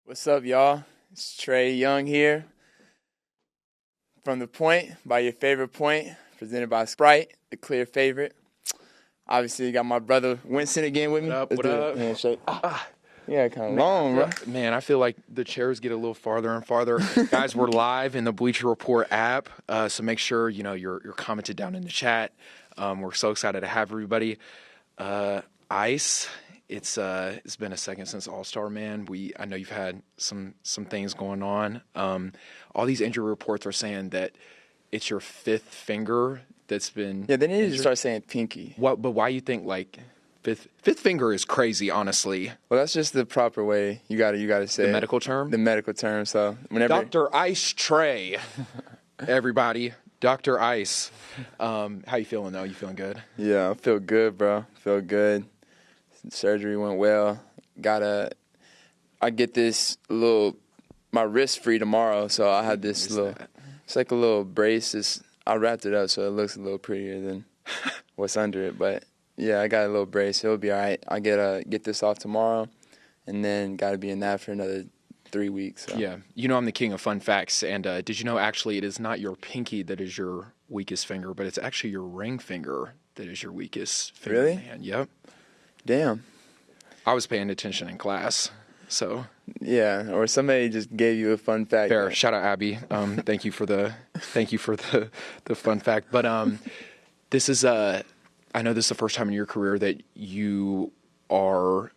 What's up, y'all? It's Trae Young here. From The Point, by your favorite point, presented by Sprite, the clear favorite. Obviously, you got my brother Winston again with me. What up? Handshake. Yeah, kind of long, bro. Man, I feel like the chairs get a little farther and farther. Guys, we're live in the Bleacher Report app, so make sure you're commented down in the chat. We're so excited to have everybody. Ice, it's been a second since All-Star, man. I know you've had some things going on. All these injury reports are saying that it's your fifth finger that's been. Yeah, they need to start saying pinky. But why you think like fifth finger is crazy? Honestly, well, that's just the proper way. You gotta say the it. medical term. The medical term. So whenever Dr. Ice Trae, everybody, Dr. Ice. How you feeling though? You feeling good? Yeah, I feel good, bro. Feel good. Surgery went well. I get this my wrist free tomorrow, so I had this it's like a little brace. I wrapped it up so it looks a little prettier than what's under it. But yeah, I got a little brace. It'll be all right. I get this off tomorrow, and then got to be in that for another 3 weeks. So. Yeah, I'm the king of fun facts. And did you know actually it is not your pinky that is your weakest finger, but it's actually your ring finger that is your weakest finger? Really? Man. Yep. Damn. I was paying attention in class, so. Yeah, or somebody just gave you a fun fact. Fair. Shout out Abby. Thank you for the fun fact. But this is I know this is the first time in your career that you are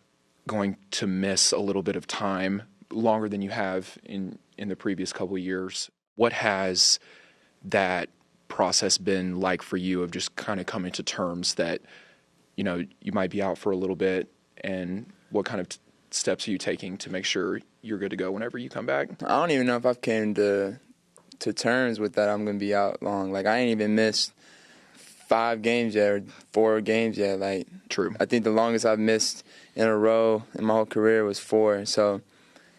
going to miss a little bit of time, longer than you have in the previous couple of years. What has that process been like for you of just kind of coming to terms that you might be out for a little bit, and what kind of steps are you taking to make sure you're good to go whenever you come back? I don't even know if I've came to terms with that I'm going to be out long. Like, I ain't even missed 5 games yet or 4 games yet. Like, True. I think the longest I've missed in a row in my whole career was 4. So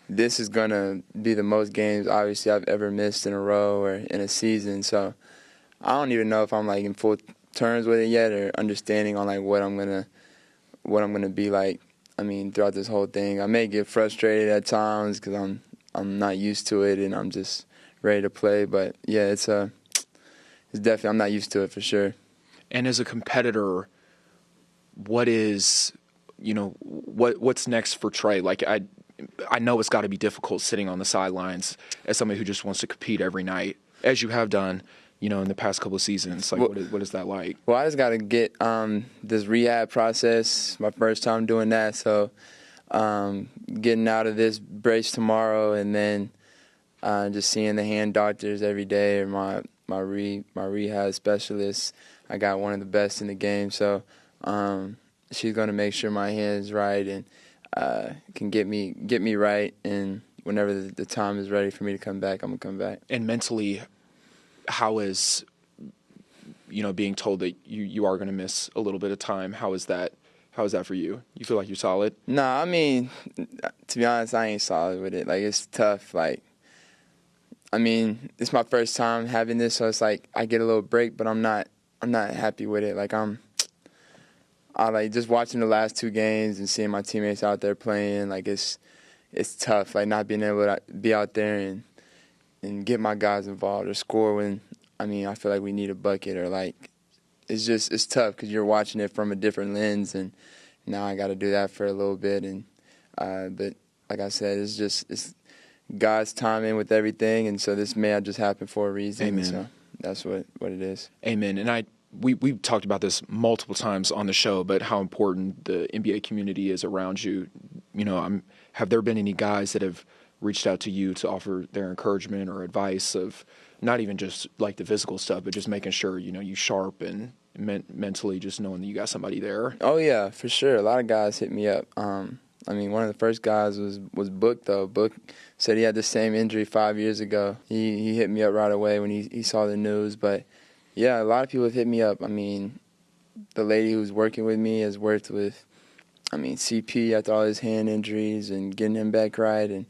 this is going to be the most games, obviously, I've ever missed in a row or in a season. So I don't even know if I'm, like, in full terms with it yet or understanding on, like, what I'm gonna be like. I mean, throughout this whole thing, I may get frustrated at times because I'm not used to it and I'm just ready to play. But yeah, it's definitely, I'm not used to it for sure. And as a competitor, what is what's next for Trae? Like I know it's got to be difficult sitting on the sidelines as somebody who just wants to compete every night, as you have done, in the past couple of seasons. Like, what is that like? Well, I just got to get this rehab process. My first time doing that, so getting out of this brace tomorrow, and then just seeing the hand doctors every day, or my rehab specialist. I got one of the best in the game, so she's going to make sure my hand's right and can get me right. And whenever the time is ready for me to come back, I'm gonna come back. And mentally, how is being told that you are going to miss a little bit of time? How is that for you? You feel like you're solid? Nah, I mean, to be honest, I ain't solid with it. Like, it's tough. Like, I mean, it's my first time having this, so it's like I get a little break, but I'm not happy with it. Like, I like just watching the last 2 games and seeing my teammates out there playing. Like, it's tough. Like, not being able to be out there and get my guys involved or score when, I feel like we need a bucket, or like, it's tough because you're watching it from a different lens, and now I got to do that for a little bit. And but like I said, it's God's timing with everything, and so this may have just happened for a reason. Amen. So that's what it is. Amen. And we've talked about this multiple times on the show, but how important the NBA community is around you. Have there been any guys that have reached out to you to offer their encouragement or advice of not even just like the physical stuff, but just making sure, you sharp and mentally, just knowing that you got somebody there? Oh yeah, for sure. A lot of guys hit me up. One of the first guys was Book, though. Book said he had the same injury 5 years ago. He hit me up right away when he saw the news. But yeah, a lot of people have hit me up. The lady who's working with me has worked with, CP after all his hand injuries and getting him back right. And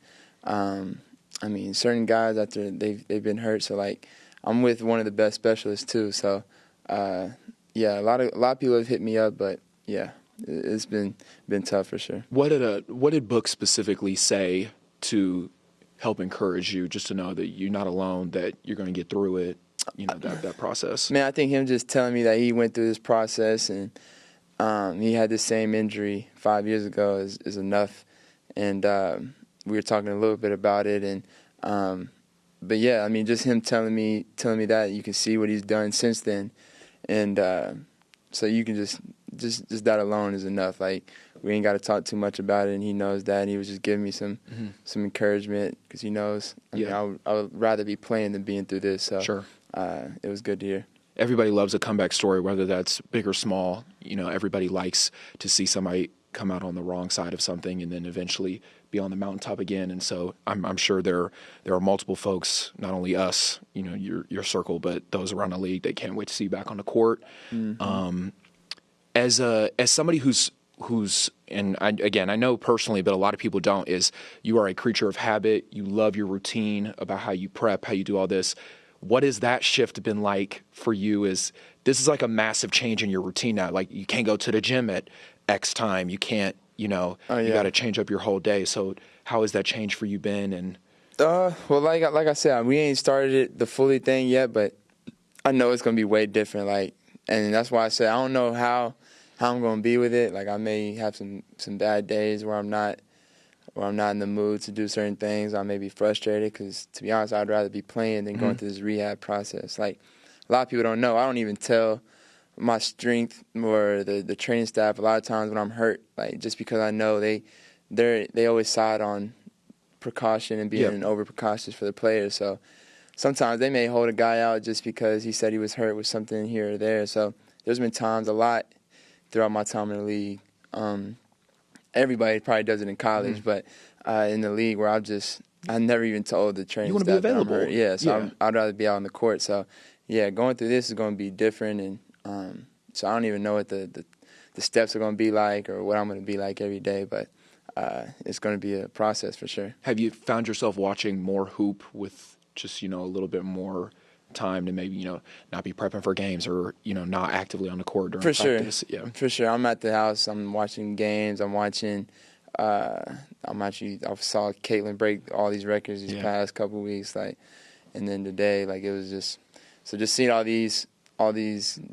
certain guys after they've been hurt. So like, I'm with one of the best specialists too. So yeah, a lot of people have hit me up, but yeah, it's been tough for sure. What did Book specifically say to help encourage you, just to know that you're not alone, that you're going to get through it, that process? Man, I think him just telling me that he went through this process and he had the same injury 5 years ago is enough. And we were talking a little bit about it. And but yeah, I mean, just him telling me that, you can see what he's done since then. And so you can just that alone is enough. Like, we ain't got to talk too much about it, and he knows that. And he was just giving me some encouragement because he knows. I mean, I would rather be playing than being through this. So Sure. It was good to hear. Everybody loves a comeback story, whether that's big or small. Everybody likes to see somebody come out on the wrong side of something and then eventually be on the mountaintop again. And so I'm sure there are multiple folks, not only us, your circle, but those around the league that can't wait to see you back on the court. Mm-hmm. As somebody who's and I know personally, but a lot of people don't, is you are a creature of habit. You love your routine about how you prep, how you do all this. What has that shift been like for you? This is like a massive change in your routine now. Like, you can't go to the gym at X time. You can't, you got to change up your whole day. So how has that change for you been? And well, like I said, we ain't started it the fully thing yet, but I know it's gonna be way different. Like, and that's why I said I don't know how I'm gonna be with it. Like, I may have some bad days where I'm not in the mood to do certain things. I may be frustrated because, to be honest, I'd rather be playing than going through this rehab process. Like, a lot of people don't know. I don't even tell my strength or the training staff a lot of times when I'm hurt, like, just because I know they always side on precaution and being over precautious for the players. So sometimes they may hold a guy out just because he said he was hurt with something here or there. So there's been times a lot throughout my time in the league. Everybody probably does it in college, but in the league where I never even told the training staff that I'm hurt. Yeah, so I'd rather be out on the court. So yeah, going through this is going to be different, and so I don't even know what the steps are going to be like or what I'm going to be like every day, but it's going to be a process for sure. Have you found yourself watching more hoop with just, a little bit more time to maybe, not be prepping for games or, not actively on the court during practice? Sure. Yeah. For sure. I'm at the house. I'm watching games. I saw Caitlin break all these records these past couple of weeks, and then today, it was just seeing all these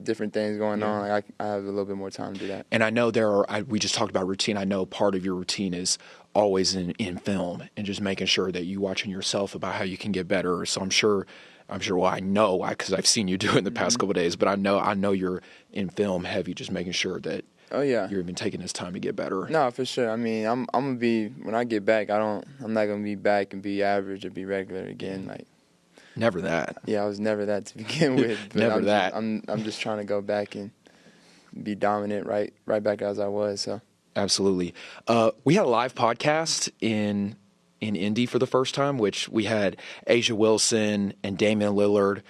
different things going on. Like, I have a little bit more time to do that. And I know we just talked about routine. I know part of your routine is always in film and just making sure that you watching yourself about how you can get better. So I'm sure, well, I know, because I've seen you do it in the past couple of days, but I know you're in film heavy, just making sure that you're even taking this time to get better. No, for sure. I mean, I'm gonna be, when I get back, I'm not gonna be back and be average or be regular again. Like, never that. Yeah, I was never that to begin with. Never that. I'm just trying to go back and be dominant right back as I was. So absolutely. We had a live podcast in Indy for the first time, which we had Asia Wilson and Damian Lillard,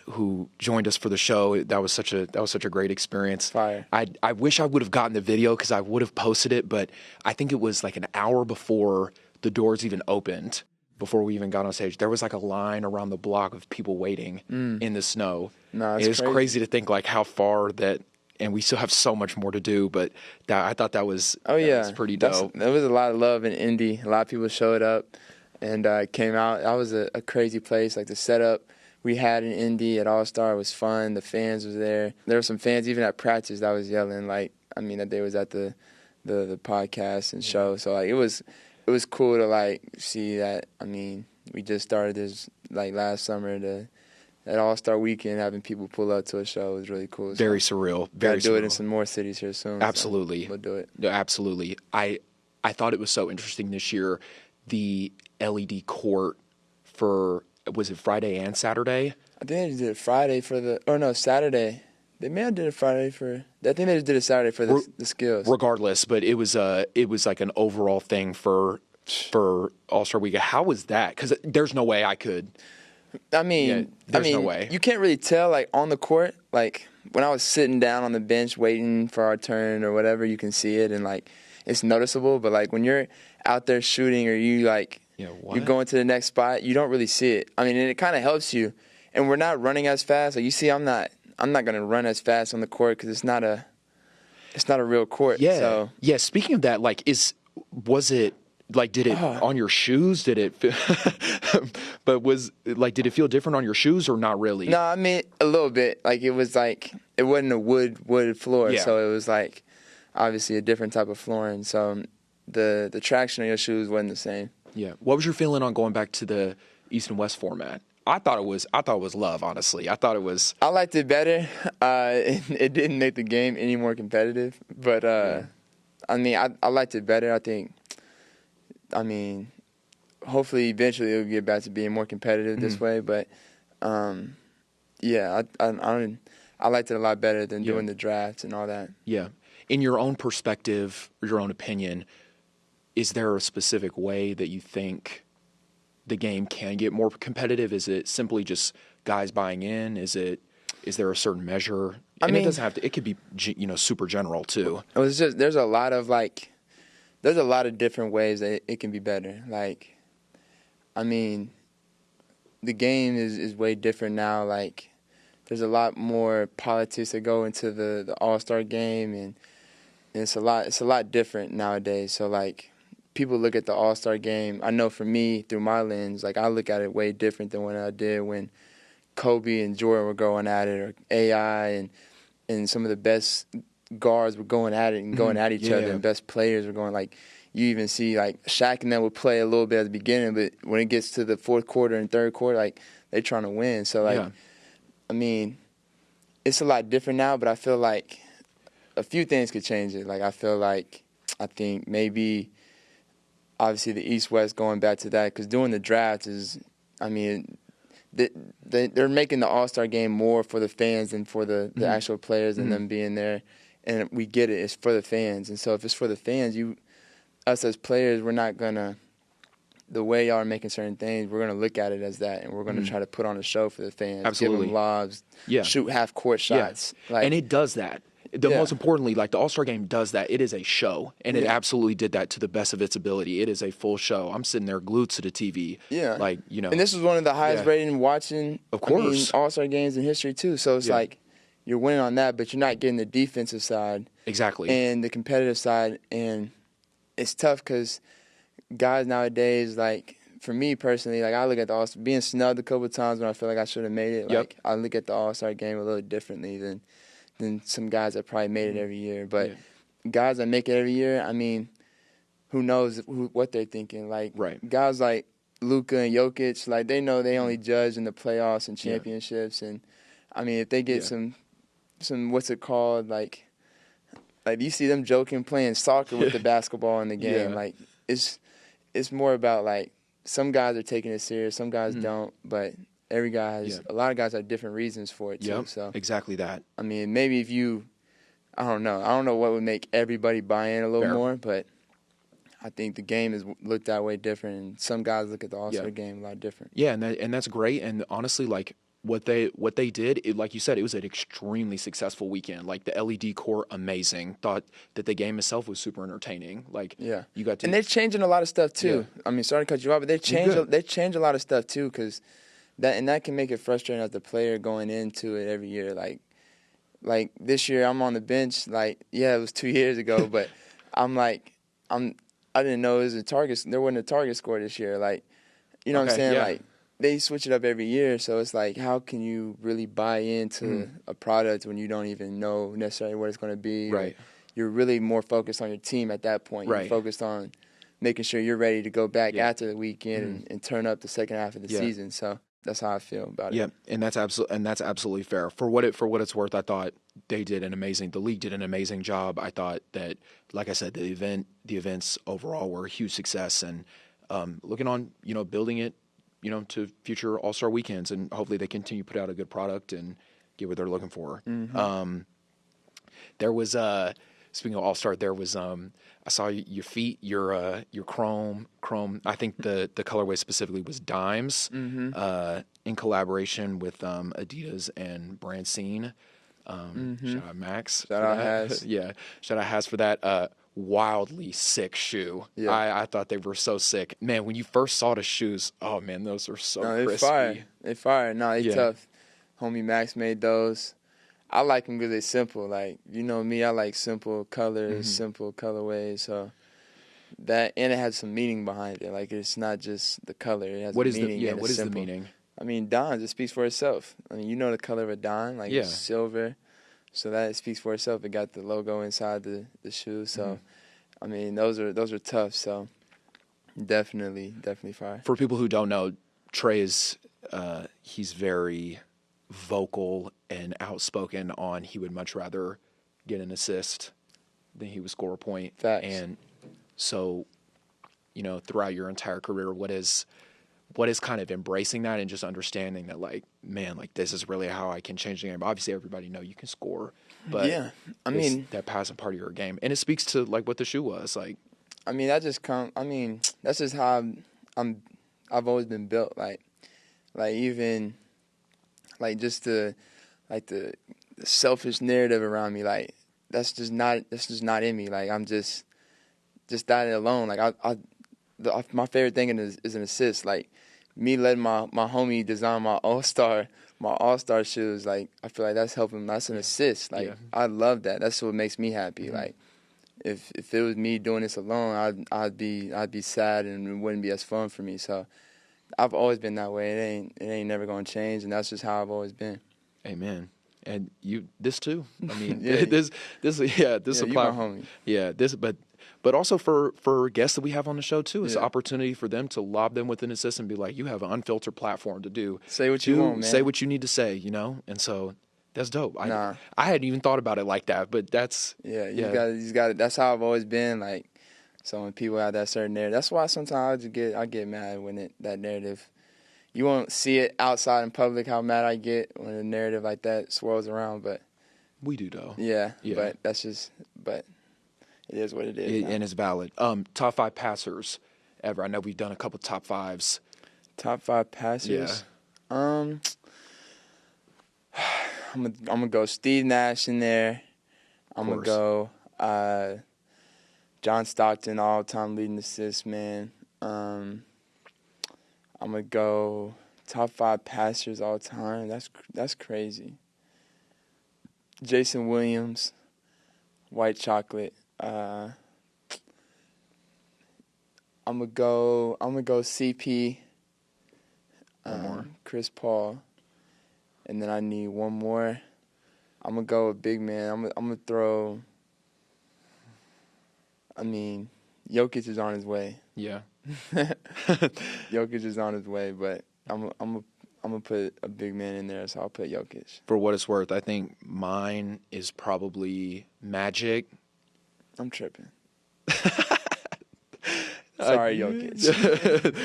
who joined us for the show. That was such a great experience. Fire. I wish I would have gotten the video because I would have posted it, but I think it was like an hour before the doors even opened. Before we even got on stage, there was like a line around the block of people waiting in the snow. No, it was crazy to think like how far that, and we still have so much more to do, but I thought that was pretty dope. There was a lot of love in Indy. A lot of people showed up and came out. That was a crazy place. Like, the setup we had in Indy at All-Star was fun. The fans was there. There were some fans even at practice that was yelling, that they was at the podcast and show. So it was cool to see that. I mean, we just started this last summer. That All-Star weekend, having people pull up to a show was really cool. Very surreal. Very surreal. Do it in some more cities here soon. Absolutely. So we'll do it. No, absolutely. I thought it was so interesting this year, the LED court for, was it Friday and Saturday? I think they just did it Friday Saturday. They may have did it Friday I think they just did it Saturday for the skills. Regardless, but it was like an overall thing for All-Star Weekend. How was that? Because there's no way I could. There's no way. You can't really tell, on the court. When I was sitting down on the bench waiting for our turn or whatever, you can see it, and, it's noticeable. But, when you're out there shooting or you're going to the next spot, you don't really see it. And it kind of helps you. And we're not running as fast. You see, I'm not going to run as fast on the court because it's not a real court. Yeah. So. Yeah, speaking of that, was it Like, did it on your shoes? Did it? But did it feel different on your shoes or not really? No, I mean a little bit. Like it wasn't a wood floor, so it was like obviously a different type of flooring. So the traction of your shoes wasn't the same. Yeah. What was your feeling on going back to the East and West format? I thought it was love, honestly. I thought it was. I liked it better. It didn't make the game any more competitive, but I mean, I liked it better. I mean, hopefully eventually it'll get back to being more competitive this way. But yeah, I liked it a lot better than doing the drafts and all that. Yeah. In your own perspective, or your own opinion, is there a specific way that you think the game can get more competitive? Is it simply just guys buying in? Is there a certain measure? I mean, it doesn't have to. It could be super general too. It's just there's a lot of different ways that it can be better. Like, I mean, the game is way different now. Like, there's a lot more politics that go into the All-Star game, and it's a lot different nowadays. So like, people look at the All-Star game. I know for me, through my lens, like I look at it way different than what I did when Kobe and Jordan were going at it, or AI and some of the best guards were going at it and going at each other, and best players were going, like, you even see like Shaq and them would play a little bit at the beginning, but when it gets to the fourth quarter and third quarter, like they're trying to win. So like, I mean, it's a lot different now, but I feel like a few things could change it. Like I think maybe obviously the East-West, going back to that, because doing the draft is, I mean, they're making the All-Star game more for the fans than for the actual players and them being there. And we get it. It's for the fans. And so if it's for the fans, us as players, we're not going to, the way y'all are making certain things, we're going to look at it as that, and we're going to try to put on a show for the fans. Absolutely. Give them lobs, shoot half-court shots. Yeah. Like, and it does that. Most importantly, like the All-Star game does that. It is a show, and it absolutely did that to the best of its ability. It is a full show. I'm sitting there glued to the TV. Yeah. Like, you know. And this was one of the highest rated watching All-Star games in history, too. So it's like you're winning on that, but you're not getting the defensive side. Exactly. And the competitive side. And it's tough because guys nowadays, like, for me personally, like, I look at the All-Star, being snubbed a couple of times when I feel like I should have made it. Like, I look at the All-Star game a little differently than some guys that probably made it every year. But guys that make it every year, I mean, who knows what they're thinking. Like, guys like Luka and Jokic, like, they know they only judge in the playoffs and championships. And, I mean, if they get some what's it called, like you see them joking playing soccer with the basketball in the game. Like, it's more about, like, some guys are taking it serious, some guys don't, but every guy has a lot of guys have different reasons for it too. So exactly that. I mean, maybe if I don't know what would make everybody buy in a little more, but I think the game is looked that way different, and some guys look at the All-Star game a lot different. Yeah, and that's great. And honestly, like what they did, like you said, it was an extremely successful weekend. Like the LED court, amazing. Thought that the game itself was super entertaining. Like you got to, and they're changing a lot of stuff too. I mean, sorry to cut you off, but they change a lot of stuff too, because that can make it frustrating as the player going into it every year. Like this year, I'm on the bench. Like, it was 2 years ago, but I didn't know it was there wasn't a target score this year. Like, you know what I'm saying? Like, they switch it up every year, so it's like, how can you really buy into a product when you don't even know necessarily what it's going to be? Right. You're really more focused on your team at that point. You're focused on making sure you're ready to go back after the weekend and turn up the second half of the season. So that's how I feel about it. Yeah, and that's absolutely fair. For what it's worth, I thought the league did an amazing job. I thought that, like I said, the events overall were a huge success, and looking on, building it, to future All-Star weekends, and hopefully they continue to put out a good product and get what they're looking for. There was speaking of All-Star, there was I saw your feet, your chrome. I think the colorway specifically was Dimes, in collaboration with Adidas and Brandscene. Shout out Max. Shout out Has. Shout out Has for that. Wildly sick shoe. I thought they were so sick. Man, when you first saw the shoes, oh man, those are so crispy. They fire. No, they tough. Homie Max made those. I like them because they're simple. Like, you know me, I like simple colors, simple colorways. So that, and it has some meaning behind it. Like, it's not just the color. It has What a is meaning. what is the meaning? I mean, dime just speaks for itself. I mean, you know the color of a dime, like it's silver. So that speaks for itself. It got the logo inside the shoe. So, I mean, those are tough. So, definitely fire. For people who don't know, Trae is he's very vocal and outspoken on he would much rather get an assist than he would score a point. Facts. And so, throughout your entire career, what is kind of embracing that and just understanding that, like, man, like, this is really how I can change the game. Obviously, everybody know you can score, but yeah, I mean, that passing part of your game, and it speaks to like what the shoe was like. I mean, that's just how I've always been built. Like even like just the selfish narrative around me. Like that's just not in me. Like I'm just that alone. Like my favorite thing is an assist. Like me letting my homie design my all-star shoes. Like I feel like that's helping. That's an assist. Like I love that. That's what makes me happy. Like if it was me doing this alone, I'd be sad and it wouldn't be as fun for me. So I've always been that way. It ain't never gonna change, and that's just how I've always been. Amen. And this too. I mean, yeah, this you my homie. Yeah, but also for guests that we have on the show too, it's an opportunity for them to lob them with an assist and be like, you have an unfiltered platform to do. Say what you want, man. Say what you need to say, And so that's dope. I hadn't even thought about it like that, but that's you got it. That's how I've always been. Like, so when people have that certain narrative, that's why sometimes I get mad when that narrative. You won't see it outside in public how mad I get when a narrative like that swirls around, but we do though. Yeah. But it is what it is. And it's valid. Top 5 passers ever. I know we've done a couple top 5s. Top 5 passers. Yeah. I'm gonna go Steve Nash in there. I'm gonna go John Stockton, all-time leading assist man. I'm gonna go top 5 passers all time. That's crazy. Jason Williams, White Chocolate. I'm gonna go CP. Chris Paul, and then I need one more. I'm gonna go with big man. I'm gonna throw. I mean, Jokic is on his way. Yeah. Jokic is on his way, but I'm gonna put a big man in there, so I'll put Jokic. For what it's worth, I think mine is probably Magic. I'm tripping. Sorry, Jokic.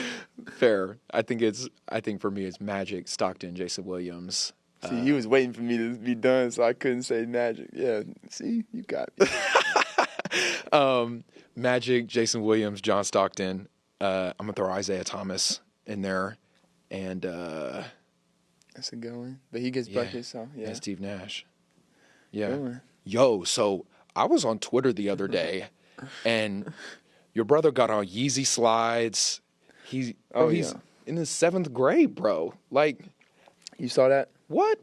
Fair. I think for me it's Magic, Stockton, Jason Williams. See, you was waiting for me to be done, so I couldn't say Magic. Yeah, see, you got me. Magic, Jason Williams, John Stockton. I'm gonna throw Isaiah Thomas in there, and that's a good one. But he gets buckets, so yeah. And Steve Nash. Yeah. Yo, so I was on Twitter the other day, and your brother got on Yeezy slides. He's in his 7th grade, bro. Like, you saw that? What?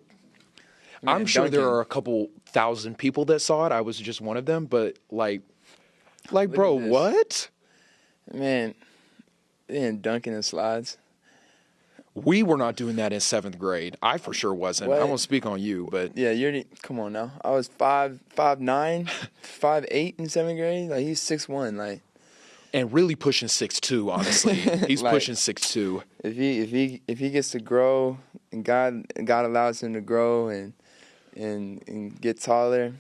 I'm sure there are a couple thousand people that saw it. I was just one of them, but like, bro, what? Man, they didn't dunk in the slides. We were not doing that in 7th grade. I for sure wasn't. What? I won't speak on you, but yeah, come on now. I was 5'9", 5'8" in 7th grade. Like he's 6'1", like, and really pushing 6'2". Honestly, he's like, pushing 6'2". If he gets to grow and God allows him to grow and get taller,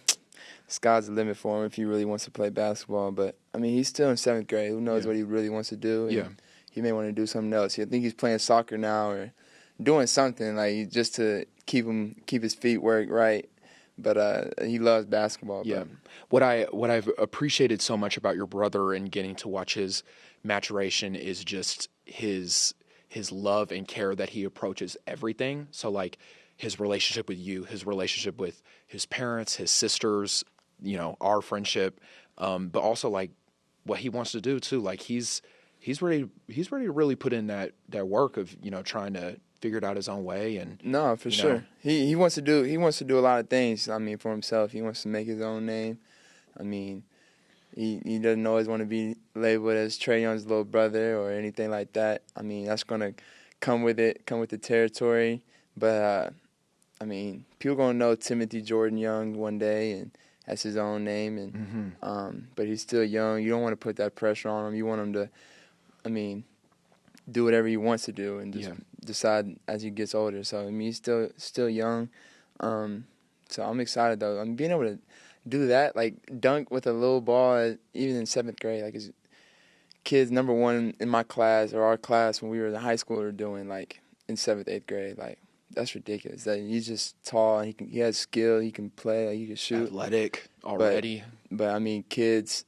sky's the limit for him if he really wants to play basketball. But I mean, he's still in 7th grade. Who knows what he really wants to do? Yeah. He may want to do something else. I think he's playing soccer now or doing something like just to keep his feet work right. But he loves basketball. Yeah. What I've appreciated so much about your brother and getting to watch his maturation is just his love and care that he approaches everything. So like his relationship with you, his relationship with his parents, his sisters, our friendship, but also like what he wants to do too. Like he's ready to really put in that work of trying to figure it out his own way. And no, for sure, he wants to do a lot of things. I mean, for himself, he wants to make his own name. I mean, He doesn't always want to be labeled as Trae Young's little brother or anything like that. I mean, that's gonna come with the territory. But I mean, people gonna know Timothy Jordan Young one day, and that's his own name. And but he's still young. You don't want to put that pressure on him. You want him to, I mean, do whatever he wants to do and just decide as he gets older. So I mean, he's still young. So I'm excited though. I'm being able to do that, like dunk with a little ball, even in 7th grade. Like, it's kids number one in my class or our class when we were in high school were doing like in 7th, 8th grade. Like, that's ridiculous. That he's just tall and he has skill. He can play. Like, he can shoot. Athletic already. But I mean, kids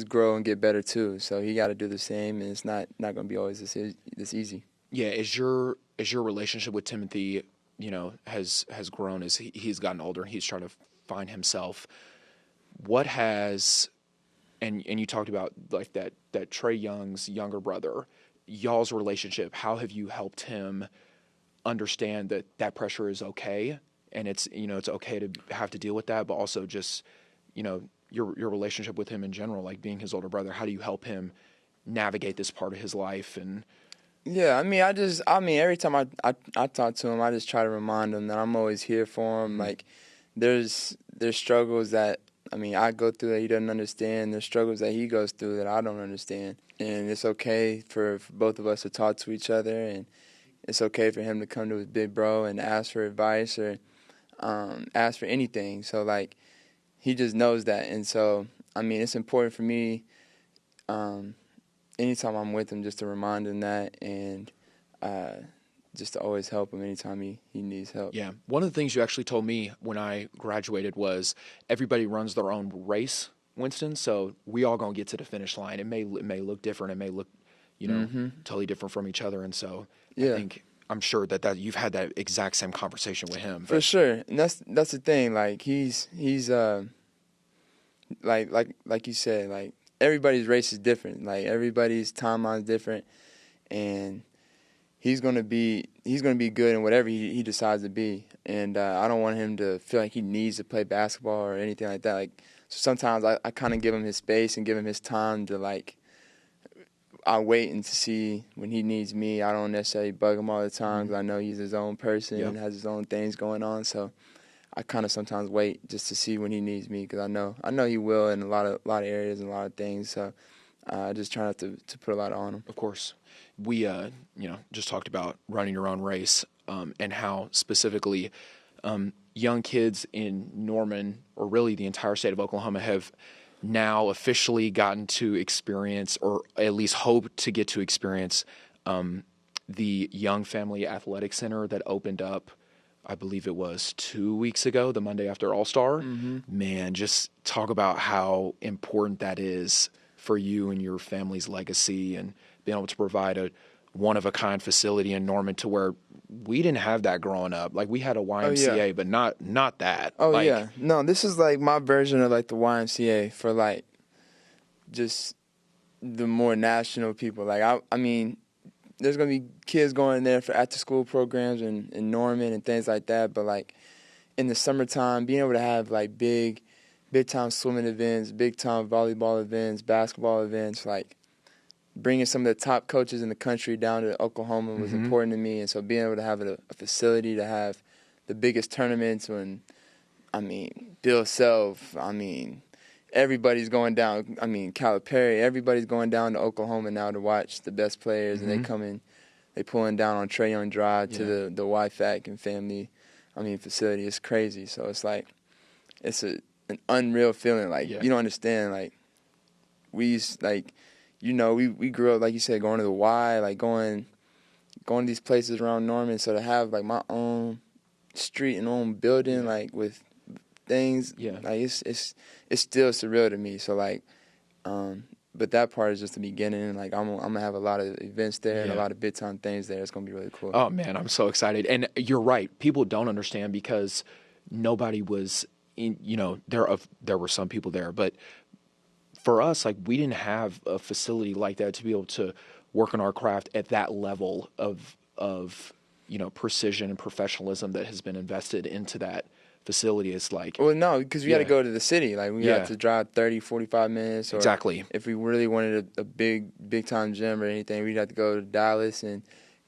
grow and get better too. So he got to do the same, and it's not going to be always this easy. Yeah. Is your relationship with Timothy, has grown as he's gotten older and he's trying to find himself? What has, and you talked about like that Trae Young's younger brother, y'all's relationship. How have you helped him understand that pressure is okay, and it's okay to have to deal with that, but also just your relationship with him in general, like being his older brother. How do you help him navigate this part of his life? And yeah, I mean, every time I talk to him, I just try to remind him that I'm always here for him. Like, there's struggles that, I mean, I go through that he doesn't understand. There's struggles that he goes through that I don't understand. And it's okay for both of us to talk to each other, and it's okay for him to come to his big bro and ask for advice or ask for anything. So, like, he just knows that. And so, I mean, it's important for me anytime I'm with him just to remind him that, and just to always help him anytime he needs help. Yeah. One of the things you actually told me when I graduated was everybody runs their own race, Winston, so we all going to get to the finish line. It may look different. It may look, totally different from each other. And so I'm sure that you've had that exact same conversation with him. For sure. And that's the thing. Like, he's like you said, like, everybody's race is different. Like, everybody's timeline is different, and he's gonna be good in whatever he decides to be. And I don't want him to feel like he needs to play basketball or anything like that. Like, so sometimes I kind of give him his space and give him his time to, like, I wait and to see when he needs me. I don't necessarily bug him all the time because I know he's his own person and has his own things going on. So I kind of sometimes wait just to see when he needs me, because I know he will in a lot of areas and a lot of things. So I just try not to put a lot on him. Of course, we just talked about running your own race, and how specifically young kids in Norman, or really the entire state of Oklahoma, have now officially gotten to experience, or at least hope to get to experience, the Young Family Athletic Center that opened up, I believe it was 2 weeks ago, the Monday after All-Star. Man, just talk about how important that is for you and your family's legacy, and being able to provide a one-of-a-kind facility in Norman, to where we didn't have that growing up. Like, we had a YMCA, but not that. Oh, yeah. No, this is like my version of like the YMCA for like just the more national people. Like, I mean, there's going to be kids going there for after-school programs in Norman and things like that. But, like, in the summertime, being able to have, like, big-time swimming events, big-time volleyball events, basketball events, like, bringing some of the top coaches in the country down to Oklahoma was important to me. And so being able to have a facility to have the biggest tournaments when, I mean, Bill Self, I mean, everybody's going down. I mean, Calipari, everybody's going down to Oklahoma now to watch the best players, and they pulling down on Trae Young Drive to the YFAC and family, facility. It's crazy. So it's like, it's an unreal feeling. Like, you don't understand. Like, we grew up, like you said, going to the Y, like going to these places around Norman. So to have like my own street and own building, like with things, like it's still surreal to me. So like, but that part is just the beginning. Like, I'm gonna have a lot of events there and a lot of big time things there. It's gonna be really cool. Oh man, I'm so excited. And you're right. People don't understand because nobody was in. There were some people there, but for us, like, we didn't have a facility like that to be able to work on our craft at that level of precision and professionalism that has been invested into that facility. It's like, well, no, because we had to Yeah. go to the city. Like, we Yeah. had to drive 30, 45 minutes. Or Exactly. if we really wanted a big time gym or anything, we'd have to go to Dallas, and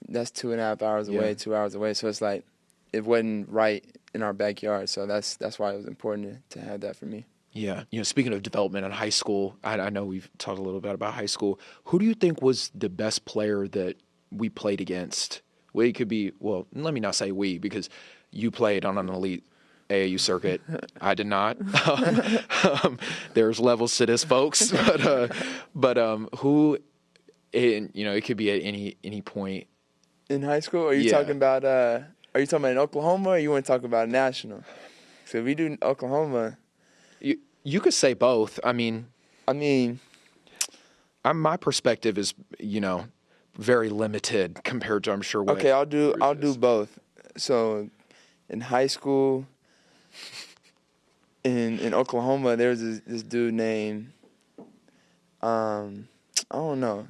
that's 2.5 hours away, Yeah. 2 hours away. So it's like it wasn't right in our backyard. So that's why it was important to have that for me. Yeah. Speaking of development in high school, I know we've talked a little bit about high school. Who do you think was the best player that we played against? Well, it could be, well, let me not say we, because you played on an elite AAU circuit. I did not. There's levels to this, folks. But who, and it could be at any point. In high school? Are you talking about in Oklahoma, or you want to talk about national? So if we do Oklahoma, You could say both. I mean, my perspective is, very limited compared to, I'm sure. Okay, I'll do both. So, in high school, in Oklahoma, there was this dude named, I don't know.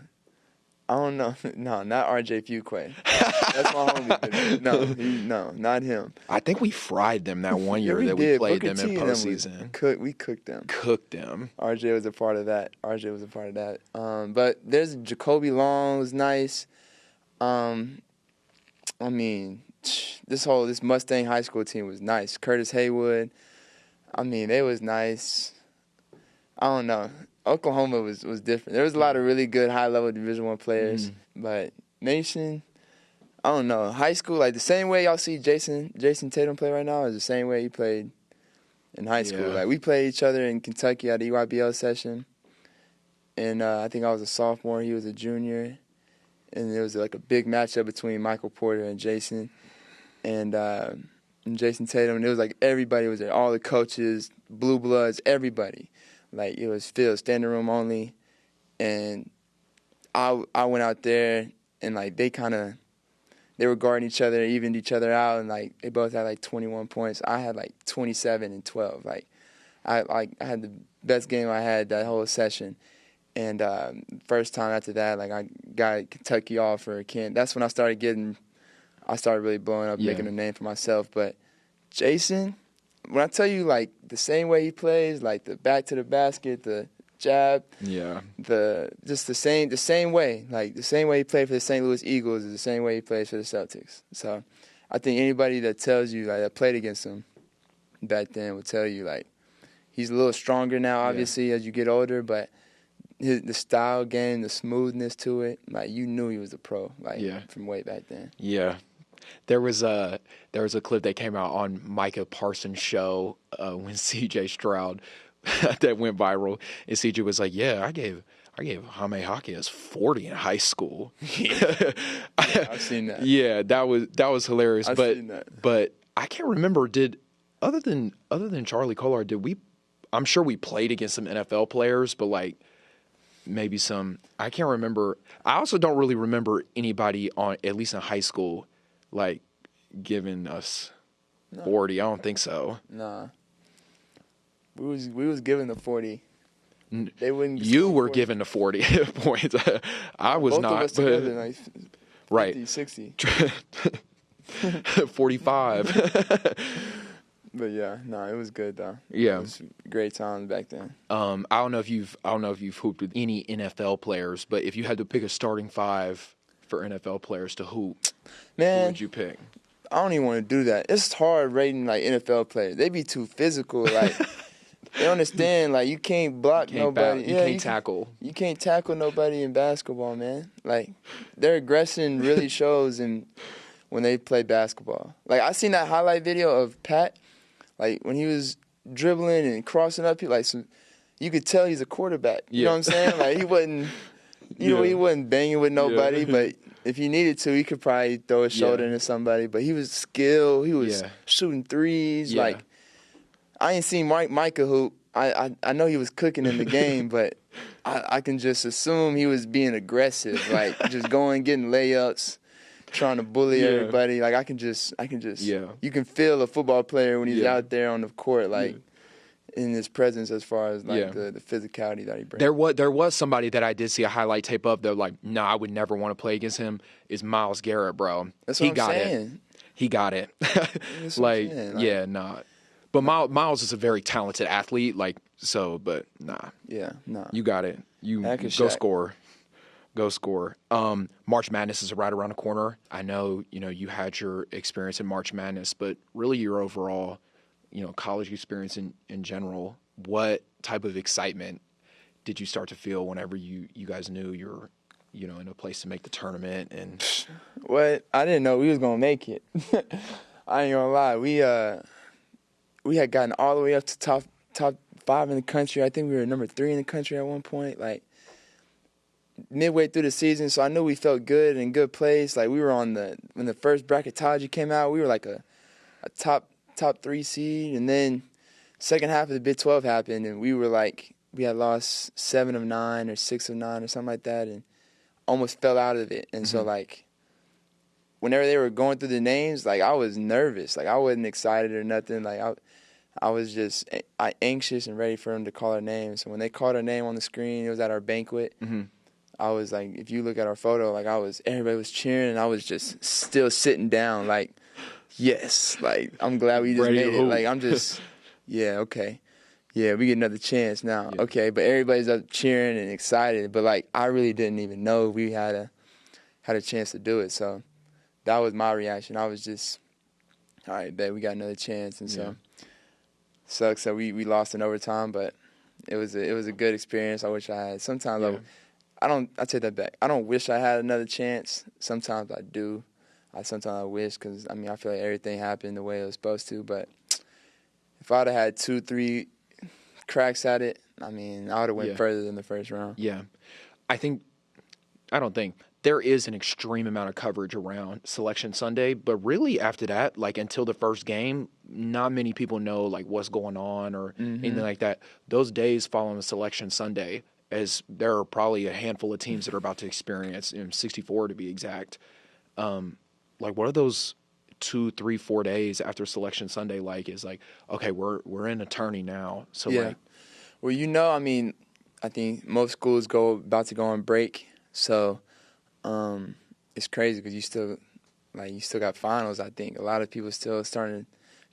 No, not RJ Fuquay. That's my homie. No, not him. I think we fried them that one year we that did. we played Booker them in T postseason. We cooked them. RJ was a part of that. But there's Jacoby Long was nice. This Mustang high school team was nice. Curtis Haywood. They was nice. I don't know. Oklahoma was different. There was a lot of really good high-level Division I players, but Nation, I don't know. High school, like the same way y'all see Jayson Tatum play right now is the same way he played in high school. Yeah. Like, we played each other in Kentucky at the EYBL session, and I think I was a sophomore, he was a junior, and there was like a big matchup between Michael Porter and Jayson, and Jayson Tatum, and it was like everybody was there, all the coaches, Blue Bloods, everybody. Like, it was filled, standing room only, and I went out there, and like they were guarding each other, evened each other out, and like they both had like 21 points. I had like 27 and 12. Like I had the best game I had that whole session, and first time after that, like I got Kentucky offer. That's when I started really blowing up, making a name for myself. But Jayson, when I tell you, like, the same way he plays, like the back to the basket, the jab, the same way. Like, the same way he played for the St. Louis Eagles is the same way he plays for the Celtics. So I think anybody that tells you, like, that played against him back then would tell you, like, he's a little stronger now, obviously, as you get older, but the style game, the smoothness to it, like, you knew he was a pro, like, from way back then. Yeah. There was a clip that came out on Micah Parsons' show when CJ Stroud that went viral, and CJ was like, "Yeah, I gave Jaime Jaquez 40 in high school." I've seen that. Yeah, that was hilarious. I've seen that. But I can't remember. Other than Charlie Collard, I'm sure we played against some NFL players, but like maybe some. I can't remember. I also don't really remember anybody at least in high school, like giving us 40. I don't think so. Nah. We was given the 40. They wouldn't. You were given the 40 points. I was both not. Of us together, like 50, right. 60. 45. But yeah, no, it was good though. Yeah, it was great times back then. I don't know if you've hooped with any NFL players, but if you had to pick a starting five for NFL players to hoop, man, who would you pick? I don't even want to do that. It's hard rating like NFL players. They be too physical. Like they understand. Like you can't block nobody. You can't tackle. You can't tackle nobody in basketball, man. Like their aggression really shows when they play basketball. Like I seen that highlight video of Pat. Like when he was dribbling and crossing up, you could tell he's a quarterback. You know what I'm saying? Like he wasn't, he wasn't banging with nobody, but if he needed to, he could probably throw his shoulder into somebody. But he was skilled. He was shooting threes. Yeah. Like I ain't seen Micah hoop. I know he was cooking in the game, but I can just assume he was being aggressive, like just getting layups. Trying to bully everybody. Like I can just you can feel a football player when he's out there on the court, like in his presence as far as like the physicality that he brings. There was somebody that I did see a highlight tape of that like, no, I would never want to play against him, is Myles Garrett, bro. That's what I'm saying. He got it. That's what I'm saying. Nah. But Miles is a very talented athlete, but nah. Yeah, nah. You got it. You go score. Go score. March Madness is right around the corner. I know, you had your experience in March Madness, but really your overall, college experience in general, what type of excitement did you start to feel whenever you guys knew you were, in a place to make the tournament? And What? I didn't know we was going to make it. I ain't going to lie. We had gotten all the way up to top 5 in the country. I think we were number 3 in the country at one point, midway through the season. So I knew we felt good and good place. We were when the first bracketology came out, we were a top 3 seed. And then second half of the Big 12 happened, and we had lost 7 of 9 or 6 of 9 or something like that, and almost fell out of it. And so whenever they were going through the names, I was nervous. I wasn't excited or nothing. I was just anxious and ready for them to call our name. So when they called our name on the screen, it was at our banquet. Mm-hmm. I was if you look at our photo, everybody was cheering, and I was just still sitting down, yes, I'm glad we just made it. I'm just, yeah, okay. Yeah, we get another chance now. Yeah. Okay, but everybody's up cheering and excited. But I really didn't even know we had a chance to do it. So that was my reaction. I was just, all right, bet we got another chance. And so sucks that we lost in overtime, but it was a good experience. I wish I had. Sometimes I take that back. I don't wish I had another chance. Sometimes I do. Sometimes I wish, because I feel like everything happened the way it was supposed to. But if I'd have had 2-3 cracks at it, I would have went further than the first round. Yeah. I don't think there is an extreme amount of coverage around Selection Sunday, but really after that, until the first game, not many people know what's going on or anything like that. Those days following Selection Sunday, as there are probably a handful of teams that are about to experience, 64 to be exact. What are those 2, 3, 4 days after Selection Sunday is okay, we're in a tourney now. So well, I think most schools about to go on break, so it's crazy because you still got finals. I think a lot of people still starting to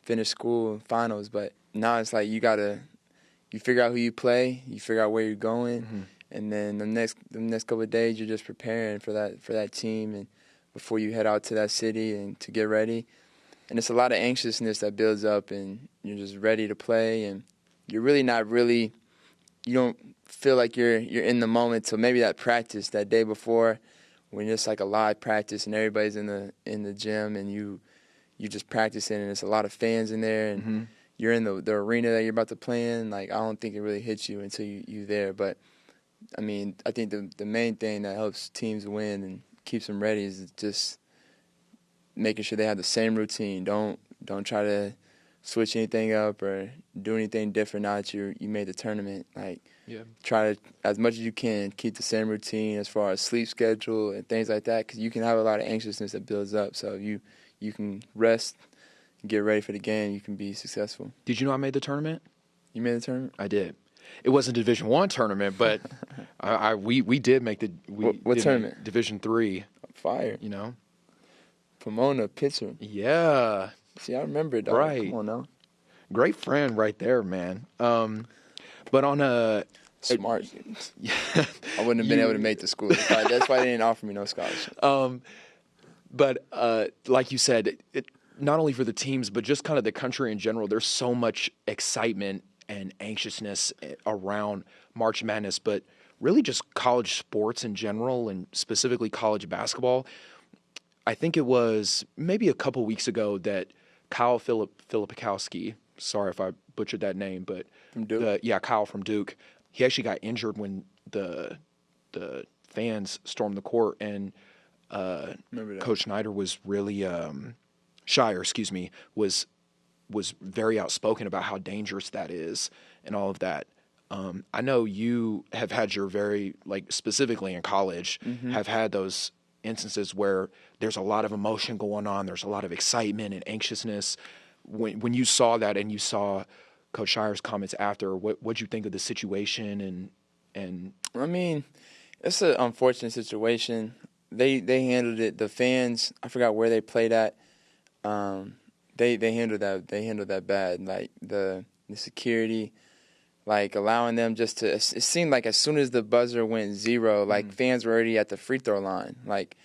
finish school and finals, but now it's you figure out who you play, you figure out where you're going, and then the next couple of days you're just preparing for that team and before you head out to that city and to get ready. And it's a lot of anxiousness that builds up, and you're just ready to play, and you're really not you don't feel like you're in the moment till maybe that practice that day before, when it's a live practice and everybody's in the gym and you just practicing, and it's a lot of fans in there, and you're in the arena that you're about to play in. I don't think it really hits you until you're there. But I think the main thing that helps teams win and keeps them ready is just making sure they have the same routine. Don't try to switch anything up or do anything different now that you made the tournament. Try to, as much as you can, keep the same routine as far as sleep schedule and things like that, because you can have a lot of anxiousness that builds up. So if you can rest and get ready for the game, you can be successful. Did you know I made the tournament? You made the tournament? I did. It wasn't a Division I tournament, but we did make the what tournament? Division III. Fire. Pomona, Pittsburgh. Yeah. See, I remember it, dog. Right. Come on now. Great friend right there, man. But on a smart. I wouldn't have been able to make the school. That's why they didn't offer me no scholarship. But like you said, not only for the teams, but just kind of the country in general, there's so much excitement and anxiousness around March Madness, but really just college sports in general, and specifically college basketball. I think it was maybe a couple weeks ago that Kyle Filipowski, sorry if I butchered that name, but from Duke? Kyle from Duke, he actually got injured when the fans stormed the court, and Coach Snyder was really Shire, was very outspoken about how dangerous that is and all of that. I know you have had your specifically in college, have had those instances where there's a lot of emotion going on, there's a lot of excitement and anxiousness. When you saw that and you saw Coach Shire's comments after, what'd you think of the situation? And it's an unfortunate situation. They handled it. The fans, I forgot where they played at. they handle that bad. Like the security, like allowing them just to. It seemed like as soon as the buzzer went 0, like fans were already at the free throw line. Like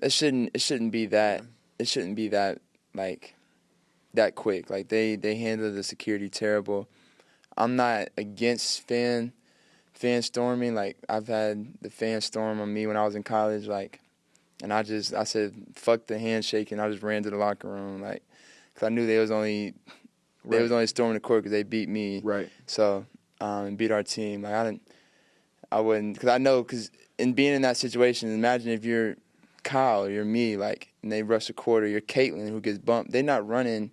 it shouldn't be that. It shouldn't be that like that quick. Like they handle the security terrible. I'm not against fan storming. Like I've had the fan storm on me when I was in college. Like, and I said fuck the handshake, and I just ran to the locker room. Like, cause I knew they was only storming the court because they beat me. Right. So and beat our team. Like I wouldn't, cause I know, cause in being in that situation, imagine if you're Kyle or you're me, like, and they rush the court, or you're Caitlin who gets bumped. They're not running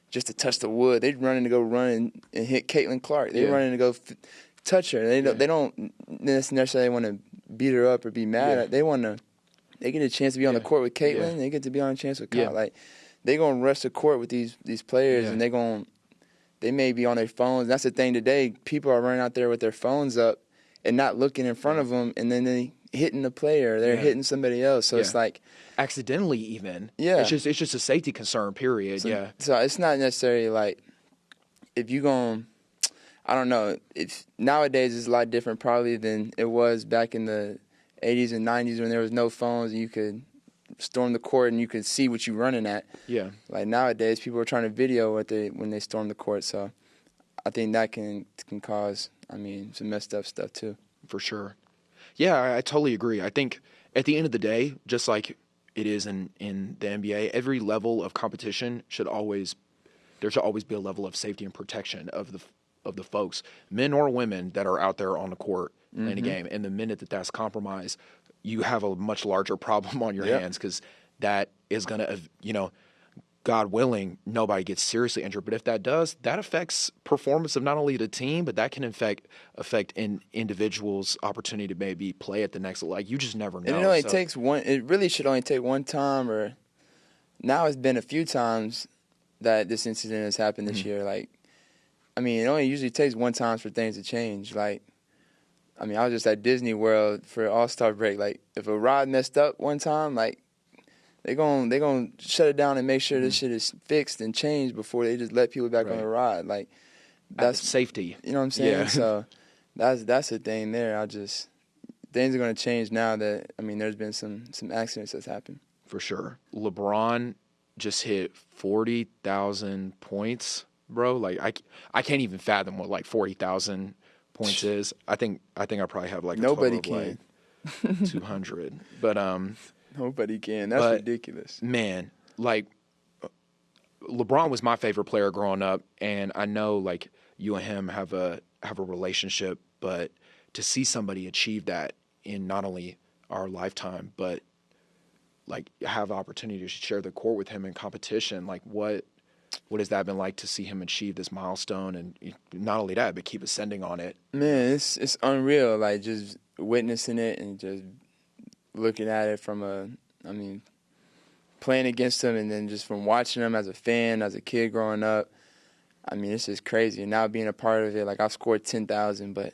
just to touch the wood. They're running to go run and hit Caitlin Clark. They're running to go touch her. They don't necessarily want to beat her up or be mad. Yeah. They get a chance to be on the court with Caitlin. Yeah. They get to be on a chance with Kyle. Yeah. Like they're gonna rush the court with these players, and they may be on their phones. That's the thing today. People are running out there with their phones up and not looking in front of them, and then they hitting the player. They're hitting somebody else. So it's like accidentally even. Yeah. It's just a safety concern, period. So, So it's not necessarily like if you going, I don't know. Nowadays it's a lot different probably than it was back in the 80s and 90s when there was no phones and you could storm the court and you could see what you're running at. Yeah. Like nowadays people are trying to video when they storm the court. So I think that can cause, some messed up stuff too. For sure. Yeah, I totally agree. I think at the end of the day, just like it is in the NBA, every level of competition there should always be a level of safety and protection of the folks, men or women, that are out there on the court playing a game. And the minute that's compromised, you have a much larger problem on your hands, because that is going to, God willing, nobody gets seriously injured. But if that does, that affects performance of not only the team, but that can affect an individual's opportunity to maybe play at the next level. Like, you just never know. And it only takes one. It really should only take one time, or now it's been a few times that this incident has happened this year. Like, it only usually takes one time for things to change. Like, I was just at Disney World for All-Star break. Like, if a rod messed up one time, like, They're gonna shut it down and make sure this shit is fixed and changed before they just let people back on the ride. Like, that's safety. You know what I'm saying? Yeah. So that's the thing there. Things are gonna change now that there's been some accidents that's happened. For sure. LeBron just hit 40,000 points, bro. Like I can't even fathom what 40,000 points is. I think I probably have nobody can 200, but Nobody can. That's ridiculous. Man, LeBron was my favorite player growing up, and I know you and him have a relationship, but to see somebody achieve that in not only our lifetime, but have the opportunity to share the court with him in competition, what has that been like to see him achieve this milestone, and not only that, but keep ascending on it? Man, it's unreal. Just witnessing it and just looking at it from playing against him, and then just from watching him as a fan, as a kid growing up. It's just crazy. And now being a part of it, I've scored 10,000, I've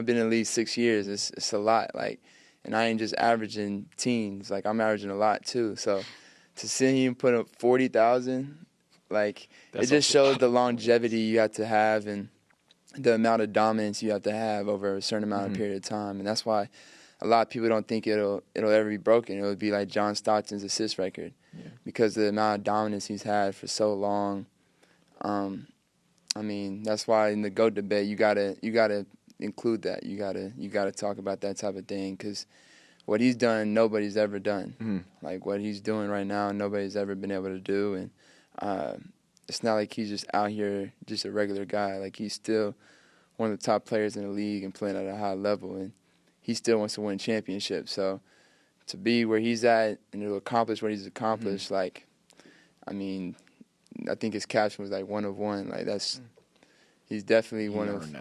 been in the league 6 years. It's a lot. And I ain't just averaging teens. I'm averaging a lot too. So to see him put up 40,000, it just shows the longevity you have to have and the amount of dominance you have to have over a certain amount of period of time. And that's why a lot of people don't think it'll ever be broken. It would be like John Stockton's assist record, because of the amount of dominance he's had for so long. That's why in the GOAT debate you gotta include that. You gotta talk about that type of thing, because what he's done, nobody's ever done. What he's doing right now, nobody's ever been able to do. And it's not like he's just out here just a regular guy. He's still one of the top players in the league and playing at a high level, and he still wants to win championships. So to be where he's at and to accomplish what he's accomplished, I think his caption was one of one. He's definitely one of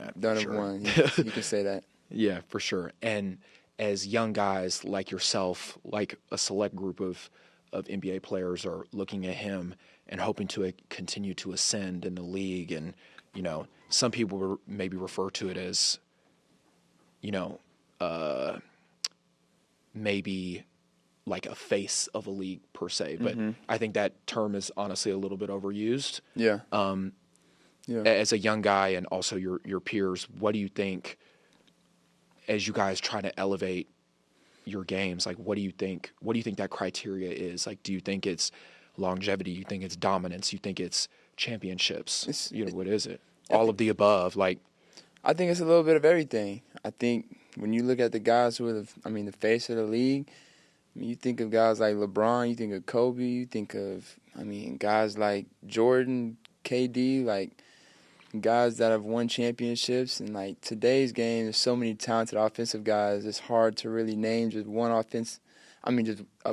one. You can say that. Yeah, for sure. And as young guys like yourself, a select group of NBA players are looking at him and hoping to continue to ascend in the league, and some people maybe refer to it as maybe like a face of a league per se, but Mm-hmm. I think that term is honestly a little bit overused. Yeah. As a young guy and also your peers, what do you think as you guys try to elevate your games? Like, what do you think that criteria is? Like, do you think it's longevity? You think it's dominance? You think it's championships? What is it? All of the above. Like, I think it's a little bit of everything. I think when you look at the guys who are the face of the league, you think of guys like LeBron, you think of Kobe, you think of, guys like Jordan, KD, like guys that have won championships. And like today's game, there's so many talented offensive guys. It's hard to really name just one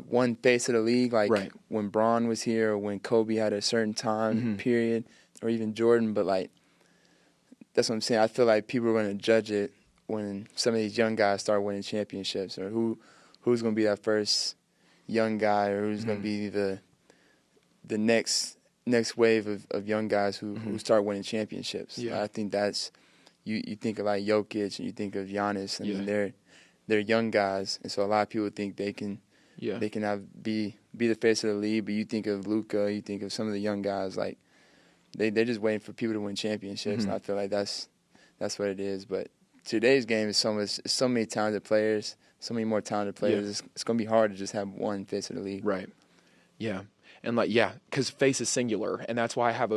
one face of the league. Like right. when Bron was here, or when Kobe had a certain time period, or even Jordan. But like, that's what I'm saying. I feel like people are going to judge it when some of these young guys start winning championships, or who's going to be that first young guy, or who's going to be the next wave of young guys who start winning championships. Yeah. I think that's you think of like Jokic and you think of Giannis. They're young guys, and so a lot of people think they can be the face of the league. But you think of Luka, you think of some of the young guys, like they're just waiting for people to win championships. And I feel like that's what it is. But today's game is so many talented players, so many more talented players. It's going to be hard to just have one face of the league. Right. Yeah. And because face is singular, and that's why I have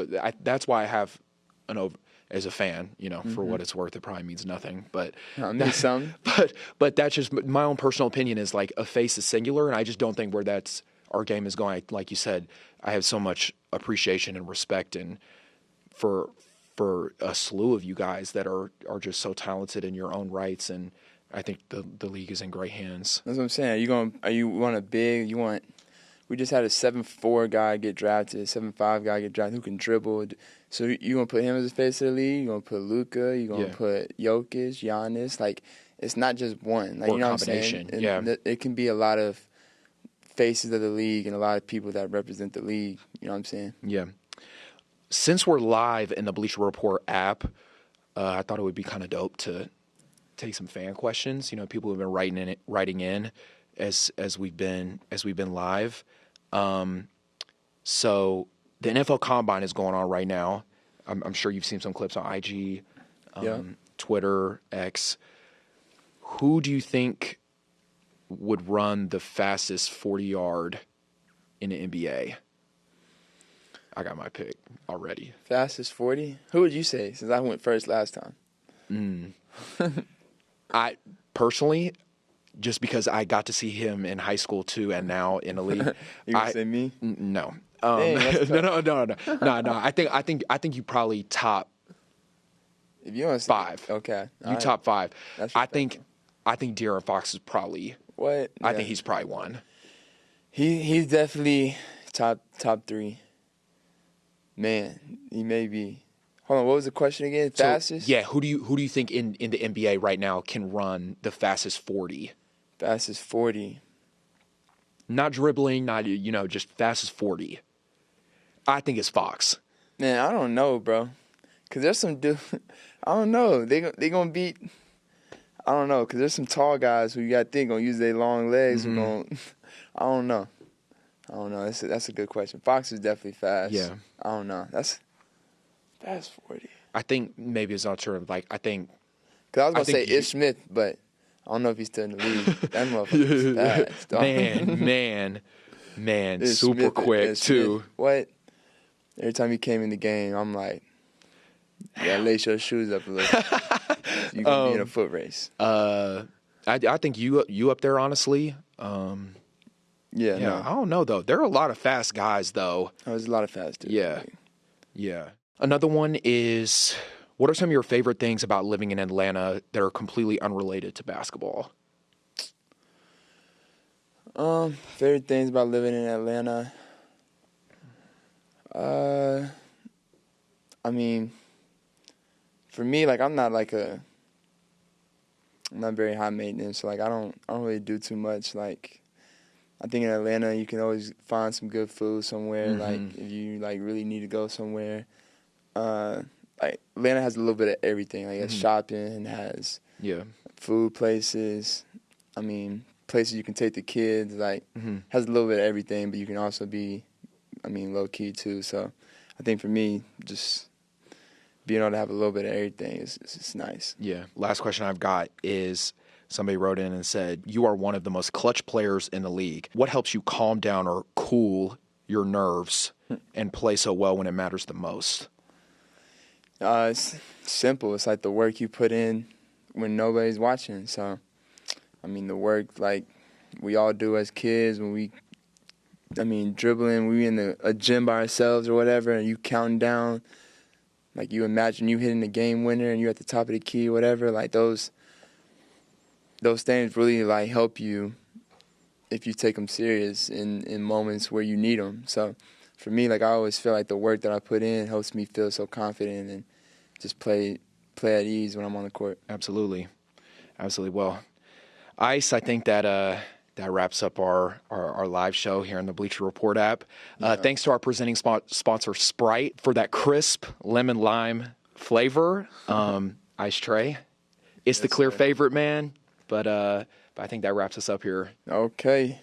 as a fan, for what it's worth, it probably means nothing, but means some. But that's just my own personal opinion. Is like a face is singular, and I just don't think where our game is going. Like you said, I have so much appreciation and respect and for a slew of you guys that are just so talented in your own rights, and I think the league is in great hands. That's what I'm saying. We just had a 7'4" guy get drafted, a 7'5" guy get drafted who can dribble. So you gonna put him as the face of the league? You gonna put Luka? You gonna put Jokic, Giannis? Like, it's not just one. Like, or you know what I'm combination. saying? Yeah. It can be a lot of faces of the league and a lot of people that represent the league. You know what I'm saying? Yeah. Since we're live in the Bleacher Report app, I thought it would be kind of dope to take some fan questions. People have been writing in as we've been live. So the NFL Combine is going on right now. I'm sure you've seen some clips on IG, Twitter, X. Who do you think would run the fastest 40-yard in the NBA? I got my pick already. Fastest 40? Who would you say, since I went first last time? I personally, just because I got to see him in high school too, and now in the league. You gonna say me? No. Dang, No. I think you probably top. If you want to say 5. Okay. You top 5. That's I think De'Aaron Fox is probably. What? I think he's probably 1. He's definitely top 3. Man, he may be. Hold on, what was the question again? Fastest? So, yeah, who do you think in the NBA right now can run the fastest 40? Fastest 40. Not dribbling, not just fastest 40. I think it's Fox. Man, I don't know, bro. Cause there's some dude. I don't know. They gonna beat. I don't know. Cause there's some tall guys who you got to think gonna use their long legs. Who gonna. I don't know. That's a good question. Fox is definitely fast. Yeah. I don't know. That's fast 40. I think maybe it's alternative. Like I think. Cause I was gonna say Ish Smith, but I don't know if he's still in the league. That motherfucker's fast, dog. Man, super quick too. Smith, what? Every time he came in the game, I'm like, yeah, lace your shoes up a little. You gonna be in a foot race. I think you up there honestly. Yeah, no. no. I don't know though. There are a lot of fast guys though. Oh, there's a lot of fast dudes. Yeah. Another one is, what are some of your favorite things about living in Atlanta that are completely unrelated to basketball? Favorite things about living in Atlanta. For me, like I'm not very high maintenance. So like I don't really do too much. Like I think in Atlanta you can always find some good food somewhere. Like if you like really need to go somewhere. Like Atlanta has a little bit of everything. Like it's shopping, has food places. places you can take the kids. Like, has a little bit of everything, but you can also be, low key too. So I think for me, just being able to have a little bit of everything is nice. Yeah. Last question I've got is somebody wrote in and said, you are one of the most clutch players in the league. What helps you calm down or cool your nerves and play so well when it matters the most? It's simple. It's like the work you put in when nobody's watching. So, the work like we all do as kids when we, dribbling, we in a gym by ourselves or whatever, and you counting down. Like, you imagine you hitting the game winner and you're at the top of the key or whatever. Like, those things really, like, help you if you take them serious in moments where you need them. So, for me, like, I always feel like the work that I put in helps me feel so confident and just play at ease when I'm on the court. Absolutely. Well, Ice, I think that wraps up our live show here on the Bleacher Report app. Thanks to our presenting sponsor, Sprite, for that crisp lemon lime flavor. Ice Trae, it's the clear favorite, man. But I think that wraps us up here. Okay.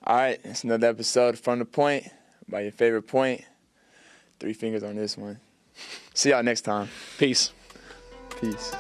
All right. It's another episode of From the Point by your favorite point. 3 fingers on this one. See y'all next time. Peace. Peace.